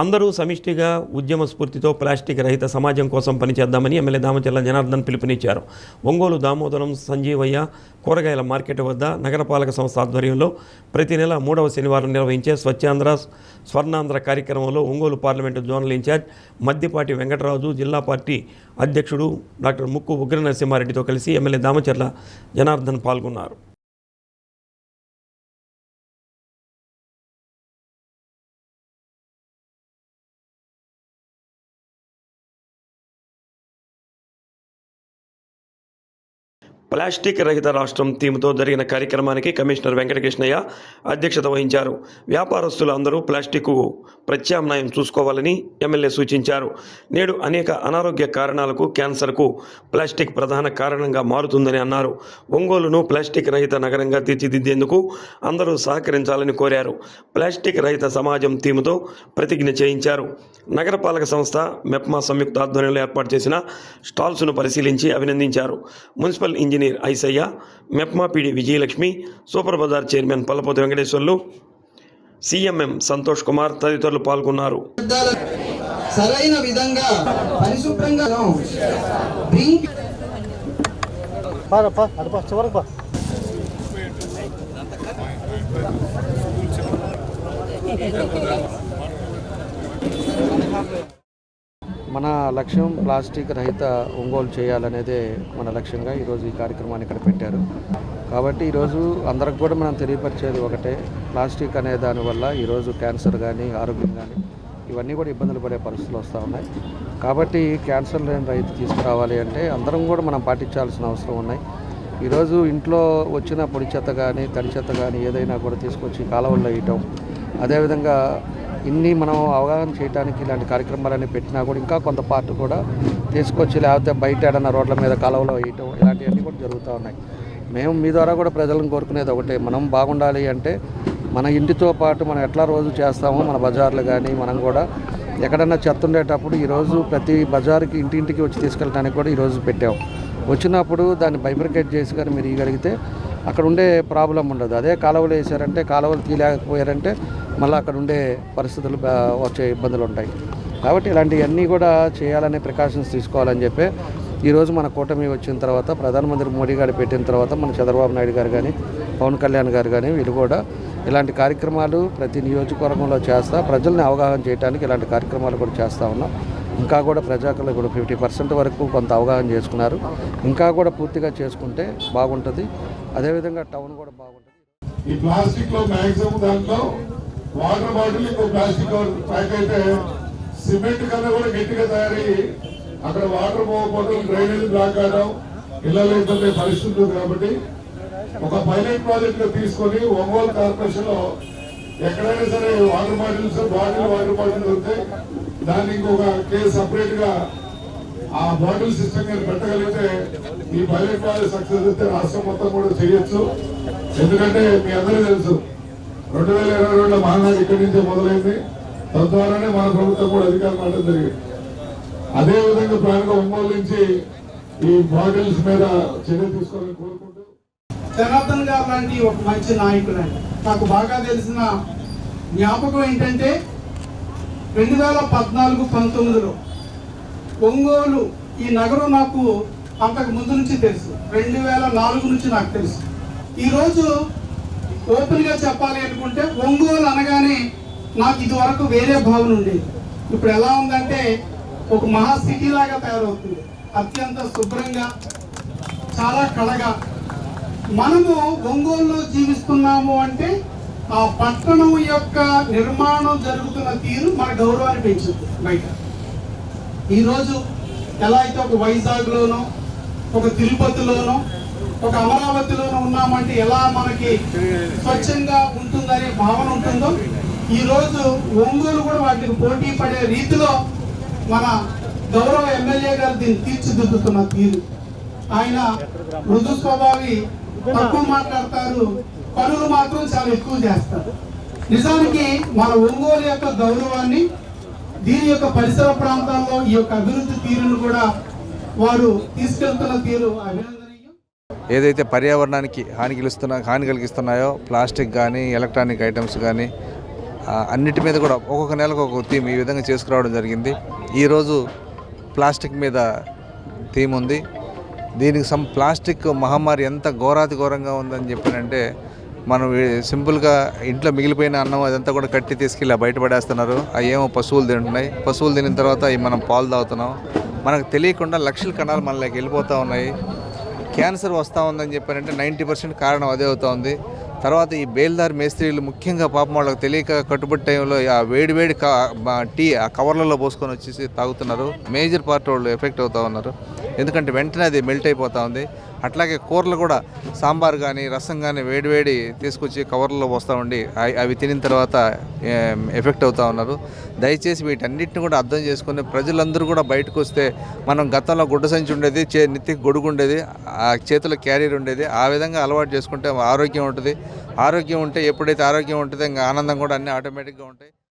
అందరూ సమిష్టిగా ఉద్యమ స్ఫూర్తితో ప్లాస్టిక్ రహిత సమాజం కోసం పనిచేద్దామని ఎమ్మెల్యే దామచర్ల జనార్దన్ పిలుపునిచ్చారు. ఒంగోలు దామోదరం సంజీవయ్య కూరగాయల మార్కెట్ వద్ద నగరపాలక సంస్థ ఆధ్వర్యంలో ప్రతి నెల 3వ శనివారం నిర్వహించే స్వచ్ఛాంధ్ర స్వర్ణాంధ్ర కార్యక్రమంలో Ongole parliament zonal incharge Maddipati Venkataraju, జిల్లా పార్టీ అధ్యక్షుడు డాక్టర్ ముక్కు ఉగ్ర నరసింహారెడ్డితో కలిసి ఎమ్మెల్యే దామచర్ల జనార్దన్ పాల్గొన్నారు. ప్లాస్టిక్ రహిత రాష్ట్రం థీమ్తో జరిగిన కార్యక్రమానికి కమిషనర్ వెంకటకృష్ణయ్య అధ్యక్షత వహించారు. వ్యాపారస్తులు అందరూ ప్లాస్టిక్కు ప్రత్యామ్నాయం చూసుకోవాలని ఎమ్మెల్యే సూచించారు. నేడు అనేక అనారోగ్య కారణాలకు క్యాన్సర్కు ప్లాస్టిక్ ప్రధాన కారణంగా మారుతుందని అన్నారు. ఒంగోలును ప్లాస్టిక్ రహిత నగరంగా తీర్చిదిద్దేందుకు అందరూ సహకరించాలని కోరారు. ప్లాస్టిక్ రహిత సమాజం థీమ్తో ప్రతిజ్ఞ చేయించారు. నగరపాలక సంస్థ మెప్మా సంయుక్త ఆధ్వర్యంలో ఏర్పాటు చేసిన స్టాల్స్ను పరిశీలించి అభినందించారు. Municipal engineer Aisayya, MEPMA PD Vijayalakshmi, super bazaar chairman Pallapothi Venkateswarlu, CMM Santosh Kumar తదితరులు పాల్గొన్నారు. సరైన విధంగా పరిశుభ్రంగా మన లక్ష్యం ప్లాస్టిక్ రహిత ఒంగోలు చేయాలనేదే మన లక్ష్యంగా ఈరోజు ఈ కార్యక్రమాన్ని ఇక్కడ పెట్టారు. కాబట్టి ఈరోజు అందరికి కూడా మనం తెలియపరిచేది ఒకటే, ప్లాస్టిక్ అనే దానివల్ల ఈరోజు క్యాన్సర్ కానీ ఆరోగ్యం కానీ ఇవన్నీ కూడా ఇబ్బందులు పడే పరిస్థితులు వస్తూ ఉన్నాయి. కాబట్టి క్యాన్సర్ లేని రహిత తీసుకురావాలి అంటే అందరం కూడా మనం పాటించాల్సిన అవసరం ఉన్నాయి. ఈరోజు ఇంట్లో వచ్చిన పొడి చెత్త కానీ తడి చెత్త కానీ ఏదైనా కూడా తీసుకొచ్చి కాలువల్లో వేయటం, అదేవిధంగా ఇన్ని మనం అవగాహన చేయడానికి ఇలాంటి కార్యక్రమాలన్నీ పెట్టినా కూడా ఇంకా కొంత పార్ట్ కూడా తీసుకొచ్చి లేకపోతే బయట ఏడన్నా రోడ్ల మీద కాలువలో వేయటం ఇలాంటివన్నీ కూడా జరుగుతూ ఉన్నాయి. మేము మీ ద్వారా కూడా ప్రజలను కోరుకునేది ఒకటే, మనం బాగుండాలి అంటే మన ఇంటితో పాటు మనం ఎట్లా రోజు చేస్తామో మన బజార్లు కానీ మనం కూడా ఎక్కడన్నా చెత్త ఉండేటప్పుడు ఈరోజు ప్రతి బజార్కి ఇంటింటికి వచ్చి తీసుకెళ్ళడానికి కూడా ఈరోజు పెట్టాము. వచ్చినప్పుడు దాన్ని బైఫర్కేట్ చేసి కానీ మీరు ఇవ్వగలిగితే అక్కడ ఉండే ప్రాబ్లం ఉండదు. అదే కాలువలు వేసారంటే కాలువలు తీయలేకపోయారంటే మళ్ళీ అక్కడ ఉండే పరిస్థితులు వచ్చే ఇబ్బందులు ఉంటాయి. కాబట్టి ఇలాంటివన్నీ కూడా చేయాలనే ప్రికాషన్స్ తీసుకోవాలని చెప్పి ఈరోజు మన కూటమి వచ్చిన తర్వాత ప్రధానమంత్రి మోడీ గారు పెట్టిన తర్వాత మన చంద్రబాబు నాయుడు గారు కానీ పవన్ కళ్యాణ్ గారు కానీ వీళ్ళు కూడా ఇలాంటి కార్యక్రమాలు ప్రతి నియోజకవర్గంలో చేస్తా ప్రజల్ని అవగాహన చేయడానికి ఇలాంటి కార్యక్రమాలు కూడా చేస్తూ ఉన్నాం. ఇంకా కూడా ప్రజాకులు ఇప్పుడు 50% వరకు కొంత అవగాహన చేసుకున్నారు. ఇంకా కూడా పూర్తిగా చేసుకుంటే బాగుంటుంది. అదేవిధంగా టౌన్ కూడా బాగుంటుంది. ఈ ప్లాస్టిక్ లో మ్యాక్సిమం దాంట్లో వాటర్ బాటిల్ ఇంకో ప్లాస్టిక్ ప్యాక్ అయితే సిమెంట్ కన్నా కూడా గట్టిగా తయారయ్యి అక్కడ వాటర్ పోకపోవడం, డ్రైనేజ్ బ్లాక్ అవడం, ఇళ్లలో ఇబ్బంది పరిస్థితి ఉంది. కాబట్టి ఒక పైలట్ ప్రాజెక్ట్ గా తీసుకొని ఒంగోలు కార్పొరేషన్ లో ఎక్కడైనా సరే వాటర్ బాటిల్స్ వాటర్ బాటిల్ ఉంటే దాన్ని ఇంకొక కేసు సపరేట్ గా ఆ బాటిల్ సిస్టమ్ గా పెట్టగలిగితే ఈ పైలట్ ప్రాజెక్ట్ సక్సెస్ అయితే రాష్ట్రం మొత్తం కూడా చేయొచ్చు. ఎందుకంటే మీ అందరూ తెలుసు 2022లో మహానాడు ఇక్కడి నుంచే మొదలైంది. తద్వారానే మన ప్రభుత్వం కూడా అధికారం అనడం జరిగింది. అదే విధంగా ప్లాన్ గా ఒంగోలు నుంచి ఈ బాటిల్స్ మీద చర్య తీసుకోవాలని కోరుకుంటూ, జనార్దన్ గారు లాంటి ఒక మంచి నాయకులండి. నాకు బాగా తెలిసిన జ్ఞాపకం ఏంటంటే 2014-19లో ఒంగోలు ఈ నగరం నాకు అంతకు ముందు నుంచి తెలుసు. 2004 నుంచి నాకు తెలుసు. ఈరోజు ఓపెన్గా చెప్పాలి అనుకుంటే ఒంగోలు అనగానే నాకు ఇది వరకు వేరే భావన ఉండేది. ఇప్పుడు ఎలా ఉందంటే ఒక మహా సిటీ లాగా తయారవుతుంది. అత్యంత శుభ్రంగా, చాలా కళగా. మనము ఒంగోలులో జీవిస్తున్నాము అంటే ఆ పట్టణం యొక్క నిర్మాణం జరుగుతున్న తీరు మన గౌరవాన్ని పెంచుతుంది. బయట ఈరోజు ఎలా అయితే ఒక వైజాగ్లోనో, ఒక తిరుపతిలోనో, ఒక అమరావతిలోనో ఉన్నామంటే ఎలా మనకి స్వచ్ఛంగా ఉంటుందనే భావన ఉంటుందో ఈరోజు ఒంగోలు కూడా వాటికి పోటీ పడే రీతిలో మన గౌరవ ఎమ్మెల్యే గారు దీన్ని తీర్చిదిద్దుతున్న తీరు. ఆయన మృదు స్వభావి, తక్కువ మాట్లాడతారు, పనులు మాత్రం చాలా ఎక్కువ చేస్తారు. నిజానికి మన ఒంగోలు యొక్క గౌరవాన్ని, దీని యొక్క పరిసర ప్రాంతాల్లో ఈ యొక్క అభివృద్ధి తీరును కూడా వారు తీసుకెళ్తున్న తీరు అభినందనీయం. ఏదైతే పర్యావరణానికి హాని కలిగిస్తున్నాయో ప్లాస్టిక్ కానీ ఎలక్ట్రానిక్ ఐటమ్స్ కానీ అన్నిటి మీద కూడా ఒక్కొక్క నెలకు ఒక్కొక్క థీమ్ ఈ విధంగా చేసుకురావడం జరిగింది. ఈరోజు ప్లాస్టిక్ మీద థీమ్ ఉంది. దీనికి ప్లాస్టిక్ మహమ్మారి ఎంత ఘోరాతి ఘోరంగా ఉందని చెప్పానంటే, మనం సింపుల్గా ఇంట్లో మిగిలిపోయిన అన్నం అదంతా కూడా కట్టి తీసుకెళ్ళి బయటపడేస్తున్నారు. అవి ఏమో పశువులు తింటున్నాయి. పశువులు తినిన తర్వాత అవి మనం పాలు తాగుతున్నాం. మనకు తెలియకుండా లక్షల కణాలు మనలోకి వెళ్ళిపోతూ ఉన్నాయి. క్యాన్సర్ వస్తూ ఉందని చెప్పారంటే 90% కారణం అదే అవుతూ ఉంది. తర్వాత ఈ బేల్దారి మేస్త్రీలు ముఖ్యంగా పాపం వాళ్ళకి తెలియక కట్టుబడి టైంలో ఆ వేడి టీ ఆ కవర్లలో పోసుకొని వచ్చేసి తాగుతున్నారు. మేజర్ పార్ట్ వాళ్ళు ఎఫెక్ట్ అవుతూ ఉన్నారు. ఎందుకంటే వెంటనే అది మెల్ట్ అయిపోతూ ఉంది. అట్లాగే కూరలు కూడా సాంబార్ కానీ రసం కానీ వేడి తీసుకొచ్చి కవర్లలో పోస్తూ ఉండి అవి తినిన తర్వాత ఎఫెక్ట్ అవుతూ ఉన్నారు. దయచేసి వీటన్నిటిని కూడా అర్థం చేసుకుని ప్రజలందరూ కూడా బయటకు వస్తే, మనం గతంలో గుడ్డ సంచి ఉండేది, నెత్తికి గొడుగు ఉండేది, ఆ చేతిలో క్యారియర్ ఉండేది, ఆ విధంగా అలవాటు చేసుకుంటే ఆరోగ్యం ఉంటుంది. ఆరోగ్యం ఉంటే ఎప్పుడైతే ఆరోగ్యం ఉంటుందో ఇంకా ఆనందం కూడా అన్నీ ఆటోమేటిక్గా ఉంటాయి.